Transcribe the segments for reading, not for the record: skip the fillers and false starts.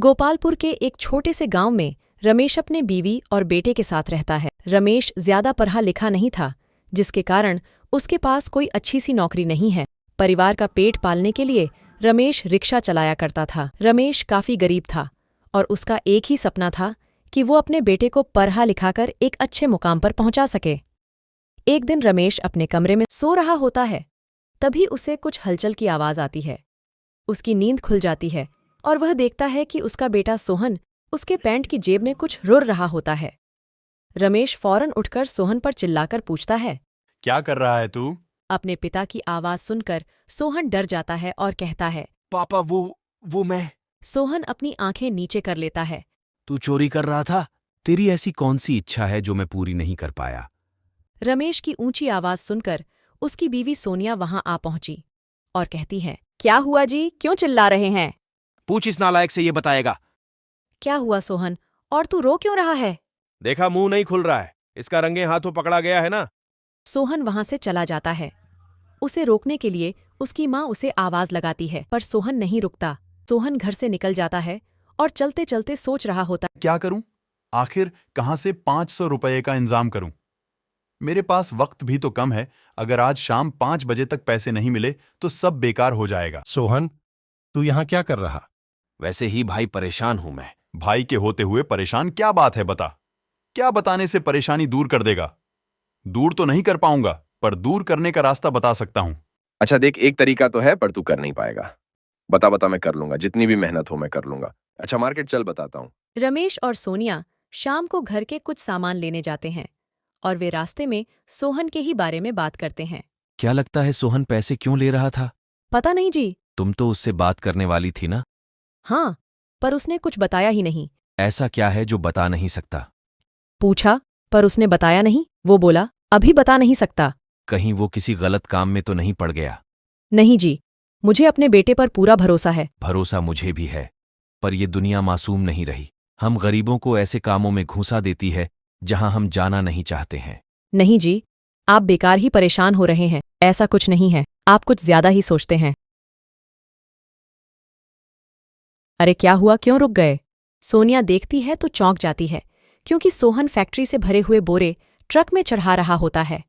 गोपालपुर के एक छोटे से गांव में रमेश अपने बीवी और बेटे के साथ रहता है। रमेश ज्यादा पढ़ा लिखा नहीं था, जिसके कारण उसके पास कोई अच्छी सी नौकरी नहीं है। परिवार का पेट पालने के लिए रमेश रिक्शा चलाया करता था। रमेश काफी गरीब था और उसका एक ही सपना था कि वो अपने बेटे को पढ़ा लिखाकर एक अच्छे मुकाम पर पहुंचा सके। एक दिन रमेश अपने कमरे में सो रहा होता है, तभी उसे कुछ हलचल की आवाज आती है। उसकी नींद खुल जाती है और वह देखता है कि उसका बेटा सोहन उसके पैंट की जेब में कुछ रुर रहा होता है। रमेश फौरन उठकर सोहन पर चिल्लाकर पूछता है, क्या कर रहा है तू? अपने पिता की आवाज सुनकर सोहन डर जाता है और कहता है, पापा वो मैं। सोहन अपनी आंखें नीचे कर लेता है। तू चोरी कर रहा था? तेरी ऐसी कौन सी इच्छा है जो मैं पूरी नहीं कर पाया? रमेश की ऊंची आवाज सुनकर उसकी बीवी सोनिया वहां आ पहुंची और कहती है, क्या हुआ जी, क्यों चिल्ला रहे हैं? पूछ इस नालायक से, ये बताएगा। क्या हुआ सोहन, और तू रो क्यों रहा है? देखा, मुंह नहीं खुल रहा है, इसका रंगे हाथों पकड़ा गया है ना। सोहन वहां से चला जाता है। उसे रोकने के लिए उसकी माँ उसे आवाज लगाती है, पर सोहन नहीं रुकता। सोहन घर से निकल जाता है और चलते चलते सोच रहा होता, क्या करूं? आखिर कहां से 500 रुपये का इंतजाम करूं? मेरे पास वक्त भी तो कम है। अगर आज शाम 5 बजे तक पैसे नहीं मिले तो सब बेकार हो जाएगा। सोहन, तू यहाँ क्या कर रहा? वैसे ही भाई, परेशान हूं मैं। भाई के होते हुए परेशान क्या बात है? बता, क्या बताने से परेशानी दूर कर देगा? दूर तो नहीं कर पाऊंगा, पर दूर करने का रास्ता बता सकता हूं। अच्छा देख, एक तरीका तो है, पर तू कर नहीं पाएगा। बता, मैं कर लूंगा, जितनी भी मेहनत हो मैं कर लूंगा। अच्छा मार्केट चल, बताता हूँ। रमेश और सोनिया शाम को घर के कुछ सामान लेने जाते हैं और वे रास्ते में सोहन के ही बारे में बात करते हैं। क्या लगता है सोहन पैसे क्यों ले रहा था? पता नहीं जी। तुम तो उससे बात करने वाली थी ना? हाँ, पर उसने कुछ बताया ही नहीं। ऐसा क्या है जो बता नहीं सकता? पूछा, पर उसने बताया नहीं। वो बोला, अभी बता नहीं सकता। कहीं वो किसी गलत काम में तो नहीं पड़ गया? नहीं जी, मुझे अपने बेटे पर पूरा भरोसा है। भरोसा मुझे भी है, पर ये दुनिया मासूम नहीं रही। हम गरीबों को ऐसे कामों में घुसा देती है जहां हम जाना नहीं चाहते हैं। नहीं जी, आप बेकार ही परेशान हो रहे हैं। ऐसा कुछ नहीं है, आप कुछ ज्यादा ही सोचते हैं। अरे क्या हुआ, क्यों रुक गए? सोनिया देखती है तो चौंक जाती है, क्योंकि सोहन फैक्ट्री से भरे हुए बोरे ट्रक में चढ़ा रहा होता है।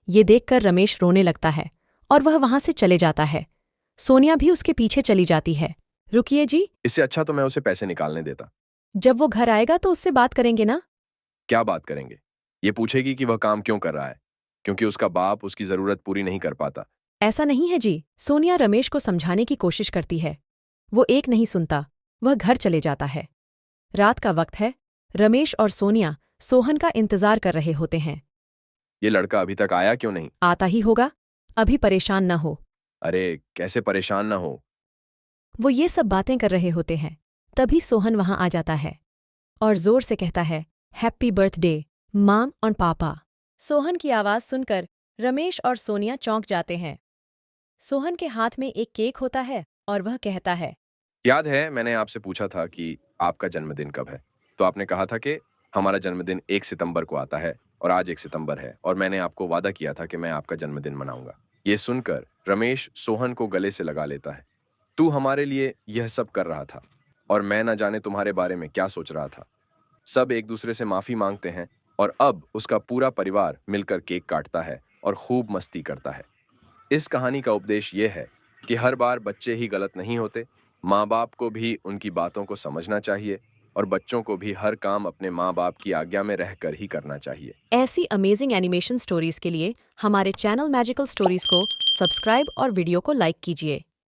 ये देखकर रमेश रोने लगता है और वह वहां से चले जाता है। सोनिया भी उसके पीछे चली जाती है। रुकिए जी, इससे अच्छा तो मैं उसे पैसे निकालने देता। जब वो घर आएगा तो उससे बात करेंगे ना। क्या बात करेंगे? ये पूछेगी कि वह काम क्यों कर रहा है, क्योंकि उसका बाप उसकी जरूरत पूरी नहीं कर पाता। ऐसा नहीं है जी। सोनिया रमेश को समझाने की कोशिश करती है। वो एक नहीं सुनता, वह घर चले जाता है। रात का वक्त है। रमेश और सोनिया सोहन का इंतजार कर रहे होते हैं। ये लड़का अभी तक आया क्यों नहीं? आता ही होगा, अभी परेशान न हो। अरे कैसे परेशान ना हो। वो ये सब बातें कर रहे होते हैं, तभी सोहन वहां आ जाता है और जोर से कहता है, हैप्पी बर्थडे मॉम और पापा। सोहन की आवाज सुनकर रमेश और सोनिया चौंक जाते हैं। सोहन के हाथ में एक केक होता है और वह कहता है, याद है मैंने आपसे पूछा था कि आपका जन्मदिन कब है? तो आपने कहा था कि हमारा जन्मदिन 1 सितंबर को आता है और आज 1 सितंबर है और मैंने आपको वादा किया था कि मैं आपका जन्मदिन मनाऊंगा। ये सुनकर रमेश सोहन को गले से लगा लेता है। तू हमारे लिए यह सब कर रहा था और मैं न जाने तुम्हारे बारे में क्या सोच रहा था। सब एक दूसरे से माफी मांगते हैं और अब उसका पूरा परिवार मिलकर केक काटता है और खूब मस्ती करता है। इस कहानी का उपदेश ये है कि हर बार बच्चे ही गलत नहीं होते। माँ बाप को भी उनकी बातों को समझना चाहिए और बच्चों को भी हर काम अपने माँ बाप की आज्ञा में रहकर ही करना चाहिए। ऐसी अमेजिंग एनिमेशन स्टोरीज के लिए हमारे चैनल मैजिकल स्टोरीज को सब्सक्राइब और वीडियो को लाइक कीजिए।